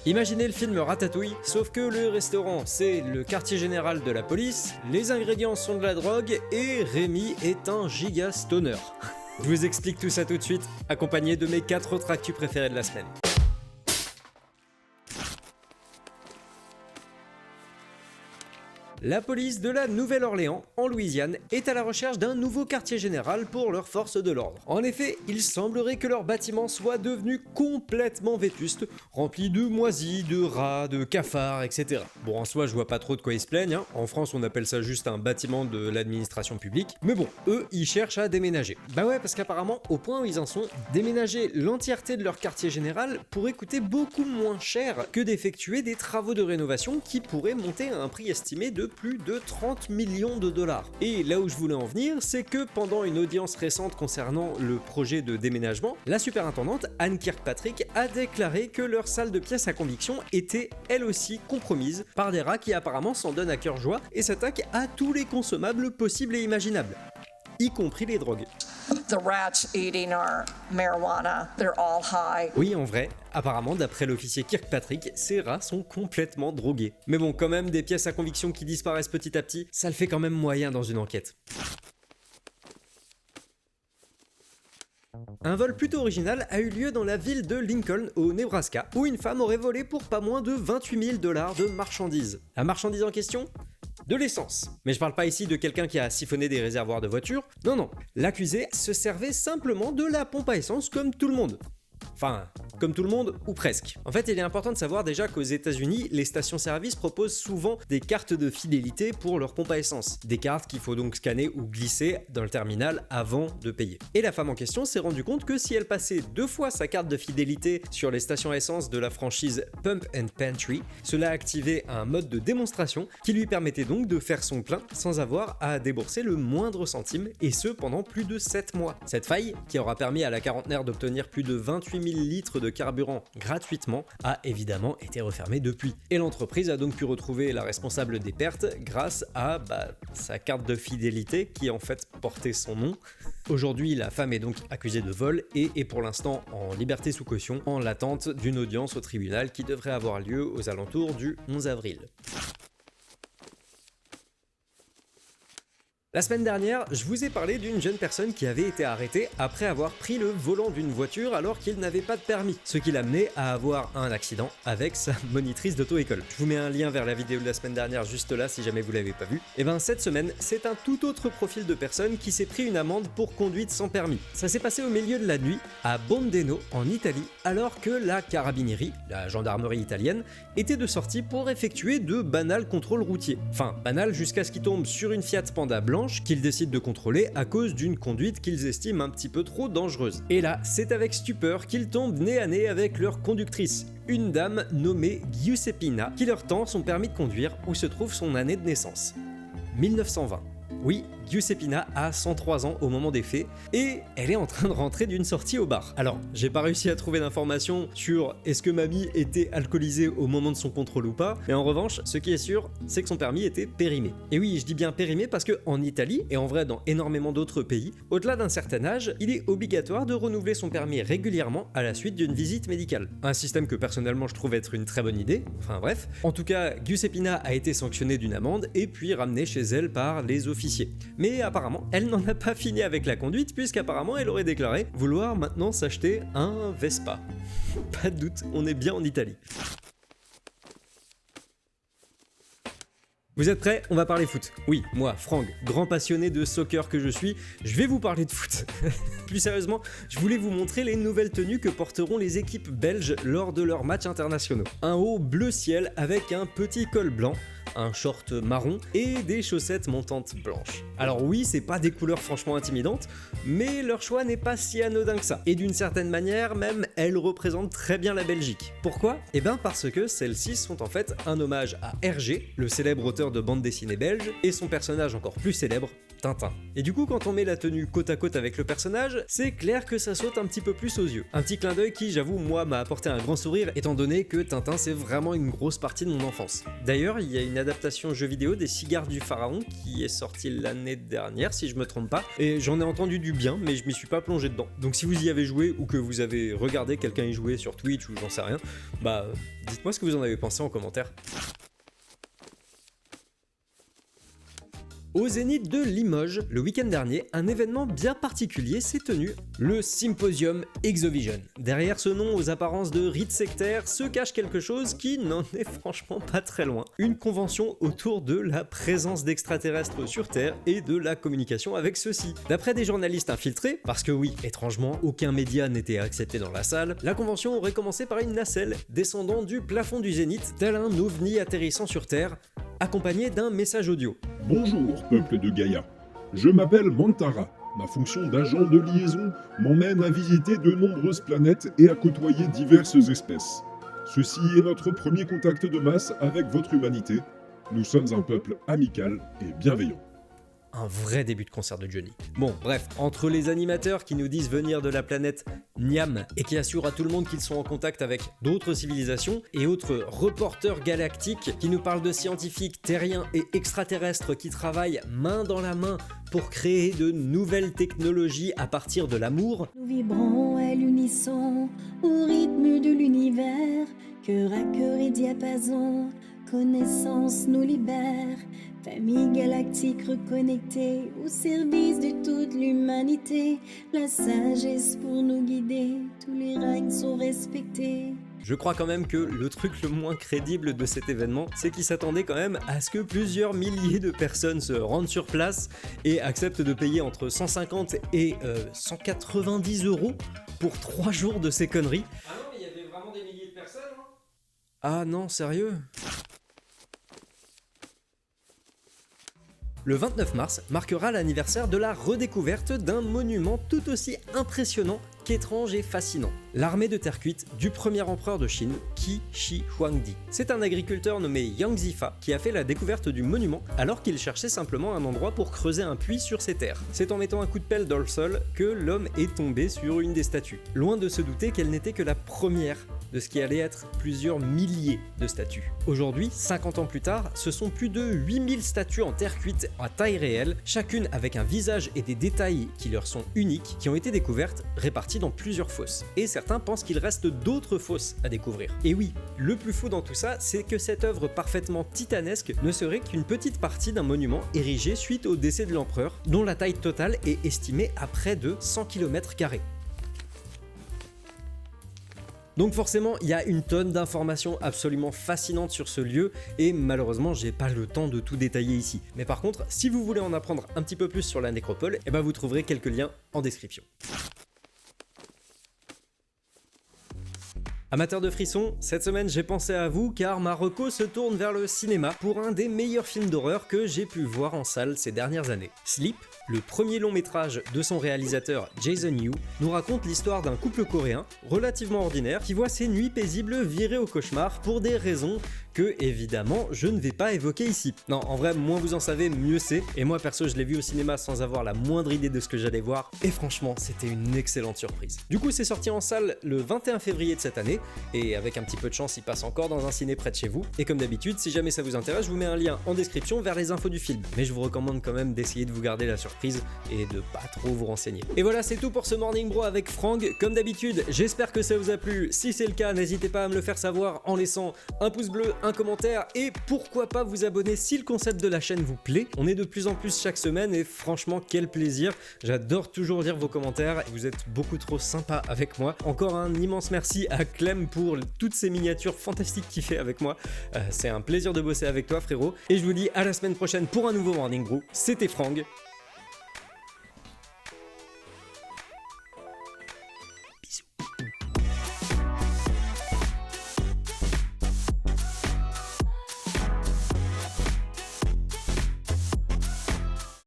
Imaginez le film Ratatouille, sauf que le restaurant c'est le quartier général de la police, les ingrédients sont de la drogue et Rémi est un giga stoner. Je vous explique tout ça tout de suite, accompagné de mes 4 autres actus préférés de la semaine. La police de la Nouvelle-Orléans, en Louisiane, est à la recherche d'un nouveau quartier général pour leurs forces de l'ordre. En effet, il semblerait que leur bâtiment soit devenu complètement vétuste, rempli de moisis, de rats, de cafards, etc. Bon, en soi, je vois pas trop de quoi ils se plaignent, hein. En France, on appelle ça juste un bâtiment de l'administration publique. Mais bon, eux, ils cherchent à déménager. Bah ouais, parce qu'apparemment, au point où ils en sont, déménager l'entièreté de leur quartier général pourrait coûter beaucoup moins cher que d'effectuer des travaux de rénovation qui pourraient monter à un prix estimé de plus de 30 millions de dollars. Et là où je voulais en venir, c'est que pendant une audience récente concernant le projet de déménagement, la superintendante Anne Kirkpatrick a déclaré que leur salle de pièces à conviction était elle aussi compromise par des rats qui apparemment s'en donnent à cœur joie et s'attaquent à tous les consommables possibles et imaginables, y compris les drogues. The rats eating our marijuana, they're all high. Oui, en vrai, apparemment, d'après l'officier Kirkpatrick, ces rats sont complètement drogués. Mais bon, quand même, des pièces à conviction qui disparaissent petit à petit, ça le fait quand même moyen dans une enquête. Un vol plutôt original a eu lieu dans la ville de Lincoln, au Nebraska, où une femme aurait volé pour pas moins de 28 000 $ de marchandises. La marchandise en question ? De l'essence. Mais je parle pas ici de quelqu'un qui a siphonné des réservoirs de voiture, non. L'accusé se servait simplement de la pompe à essence comme tout le monde. Enfin, comme tout le monde, ou presque. En fait, il est important de savoir déjà qu'aux États-Unis, les stations-service proposent souvent des cartes de fidélité pour leur pompe à essence. Des cartes qu'il faut donc scanner ou glisser dans le terminal avant de payer. Et la femme en question s'est rendue compte que si elle passait 2 fois sa carte de fidélité sur les stations essence de la franchise Pump and Pantry, cela activait un mode de démonstration qui lui permettait donc de faire son plein sans avoir à débourser le moindre centime, et ce pendant plus de 7 mois. Cette faille, qui aura permis à la quarantenaire d'obtenir plus de 28 000 litres de carburant gratuitement, a évidemment été refermée depuis. Et l'entreprise a donc pu retrouver la responsable des pertes grâce à sa carte de fidélité qui en fait portait son nom. Aujourd'hui, la femme est donc accusée de vol et est pour l'instant en liberté sous caution en l'attente d'une audience au tribunal qui devrait avoir lieu aux alentours du 11 avril. La semaine dernière, je vous ai parlé d'une jeune personne qui avait été arrêtée après avoir pris le volant d'une voiture alors qu'il n'avait pas de permis, ce qui l'a amené à avoir un accident avec sa monitrice d'auto-école. Je vous mets un lien vers la vidéo de la semaine dernière juste là si jamais vous l'avez pas vu. Et cette semaine, c'est un tout autre profil de personne qui s'est pris une amende pour conduite sans permis. Ça s'est passé au milieu de la nuit à Bondeno en Italie, alors que la Carabinieri, la gendarmerie italienne, était de sortie pour effectuer de banals contrôles routiers. Enfin, banal jusqu'à ce qu'ils tombent sur une Fiat Panda blanche qu'ils décident de contrôler à cause d'une conduite qu'ils estiment un petit peu trop dangereuse. Et là, c'est avec stupeur qu'ils tombent nez à nez avec leur conductrice, une dame nommée Giuseppina, qui leur tend son permis de conduire où se trouve son année de naissance. 1920. Oui, Giuseppina a 103 ans au moment des faits et elle est en train de rentrer d'une sortie au bar. Alors, j'ai pas réussi à trouver d'informations sur est-ce que mamie était alcoolisée au moment de son contrôle ou pas, mais en revanche, ce qui est sûr, c'est que son permis était périmé. Et oui, je dis bien périmé parce que en Italie, et en vrai dans énormément d'autres pays, au-delà d'un certain âge, il est obligatoire de renouveler son permis régulièrement à la suite d'une visite médicale. Un système que personnellement je trouve être une très bonne idée, enfin bref. En tout cas, Giuseppina a été sanctionnée d'une amende et puis ramenée chez elle par les officiers. Mais apparemment, elle n'en a pas fini avec la conduite puisqu'apparemment elle aurait déclaré vouloir maintenant s'acheter un Vespa. Pas de doute, on est bien en Italie. Vous êtes prêts? On va parler foot. Oui, moi, Franck, grand passionné de soccer que je suis, je vais vous parler de foot. Plus sérieusement, je voulais vous montrer les nouvelles tenues que porteront les équipes belges lors de leurs matchs internationaux. Un haut bleu ciel avec un petit col blanc, un short marron et des chaussettes montantes blanches. Alors oui, c'est pas des couleurs franchement intimidantes, mais leur choix n'est pas si anodin que ça. Et d'une certaine manière, même, elles représentent très bien la Belgique. Pourquoi? Eh ben parce que celles-ci sont en fait un hommage à Hergé, le célèbre auteur de bande dessinée belge, et son personnage encore plus célèbre, Tintin. Et du coup, quand on met la tenue côte à côte avec le personnage, c'est clair que ça saute un petit peu plus aux yeux. Un petit clin d'œil qui, j'avoue, moi, m'a apporté un grand sourire, étant donné que Tintin, c'est vraiment une grosse partie de mon enfance. D'ailleurs, il y a une adaptation jeu vidéo des Cigares du Pharaon qui est sortie l'année dernière, si je me trompe pas, et j'en ai entendu du bien, mais je m'y suis pas plongé dedans. Donc si vous y avez joué ou que vous avez regardé quelqu'un y jouer sur Twitch ou j'en sais rien, bah dites-moi ce que vous en avez pensé en commentaire. Au Zénith de Limoges, le week-end dernier, un événement bien particulier s'est tenu, le Symposium Exovision. Derrière ce nom aux apparences de rite sectaire se cache quelque chose qui n'en est franchement pas très loin. Une convention autour de la présence d'extraterrestres sur Terre et de la communication avec ceux-ci. D'après des journalistes infiltrés, parce que oui, étrangement, aucun média n'était accepté dans la salle, la convention aurait commencé par une nacelle descendant du plafond du Zénith, tel un ovni atterrissant sur Terre, accompagné d'un message audio. Bonjour, peuple de Gaïa. Je m'appelle Mantara. Ma fonction d'agent de liaison m'emmène à visiter de nombreuses planètes et à côtoyer diverses espèces. Ceci est notre premier contact de masse avec votre humanité. Nous sommes un peuple amical et bienveillant. Un vrai début de concert de Johnny. Bon, bref, entre les animateurs qui nous disent venir de la planète Niam et qui assurent à tout le monde qu'ils sont en contact avec d'autres civilisations, et autres reporters galactiques qui nous parlent de scientifiques terriens et extraterrestres qui travaillent main dans la main pour créer de nouvelles technologies à partir de l'amour. Nous vibrons à l'unisson, au rythme de l'univers, cœur à cœur et diapason, connaissance nous libère. Famille galactique reconnectée au service de toute l'humanité. La sagesse pour nous guider, tous les règles sont respectés. Je crois quand même que le truc le moins crédible de cet événement, c'est qu'ils s'attendaient quand même à ce que plusieurs milliers de personnes se rendent sur place et acceptent de payer entre 150 et 190 € pour 3 jours de ces conneries. Ah non, mais il y avait vraiment des milliers de personnes, hein ? Ah non, sérieux ? Le 29 mars marquera l'anniversaire de la redécouverte d'un monument tout aussi impressionnant qu'étrange et fascinant. L'armée de terre cuite du premier empereur de Chine, Qi Shi Huangdi. C'est un agriculteur nommé Yang Zifa qui a fait la découverte du monument alors qu'il cherchait simplement un endroit pour creuser un puits sur ses terres. C'est en mettant un coup de pelle dans le sol que l'homme est tombé sur une des statues. Loin de se douter qu'elle n'était que la première de ce qui allait être plusieurs milliers de statues. Aujourd'hui, 50 ans plus tard, ce sont plus de 8000 statues en terre cuite à taille réelle, chacune avec un visage et des détails qui leur sont uniques, qui ont été découvertes, réparties dans plusieurs fosses. Et certains pensent qu'il reste d'autres fosses à découvrir. Et oui, le plus fou dans tout ça, c'est que cette œuvre parfaitement titanesque ne serait qu'une petite partie d'un monument érigé suite au décès de l'empereur, dont la taille totale est estimée à près de 100 km². Donc forcément, il y a une tonne d'informations absolument fascinantes sur ce lieu et malheureusement, j'ai pas le temps de tout détailler ici. Mais par contre, si vous voulez en apprendre un petit peu plus sur la nécropole, eh ben vous trouverez quelques liens en description. Amateurs de frissons, cette semaine j'ai pensé à vous car ma reco se tourne vers le cinéma pour un des meilleurs films d'horreur que j'ai pu voir en salle ces dernières années. Sleep, le premier long métrage de son réalisateur Jason Yu, nous raconte l'histoire d'un couple coréen relativement ordinaire qui voit ses nuits paisibles virer au cauchemar pour des raisons que, évidemment, je ne vais pas évoquer ici. Non, en vrai, moins vous en savez, mieux c'est. Et moi, perso, je l'ai vu au cinéma sans avoir la moindre idée de ce que j'allais voir. Et franchement, c'était une excellente surprise. Du coup, c'est sorti en salle le 21 février de cette année. Et avec un petit peu de chance, il passe encore dans un ciné près de chez vous. Et comme d'habitude, si jamais ça vous intéresse, je vous mets un lien en description vers les infos du film. Mais je vous recommande quand même d'essayer de vous garder la surprise et de pas trop vous renseigner. Et voilà, c'est tout pour ce Morning Bro avec Franck. Comme d'habitude, j'espère que ça vous a plu. Si c'est le cas, n'hésitez pas à me le faire savoir en laissant un pouce bleu, un commentaire et pourquoi pas vous abonner si le concept de la chaîne vous plaît. On est de plus en plus chaque semaine et franchement quel plaisir. J'adore toujours lire vos commentaires, vous êtes beaucoup trop sympa avec moi. Encore un immense merci à Clem pour toutes ces miniatures fantastiques qu'il fait avec moi. C'est un plaisir de bosser avec toi frérot et je vous dis à la semaine prochaine pour un nouveau Morning Brew. C'était Franck,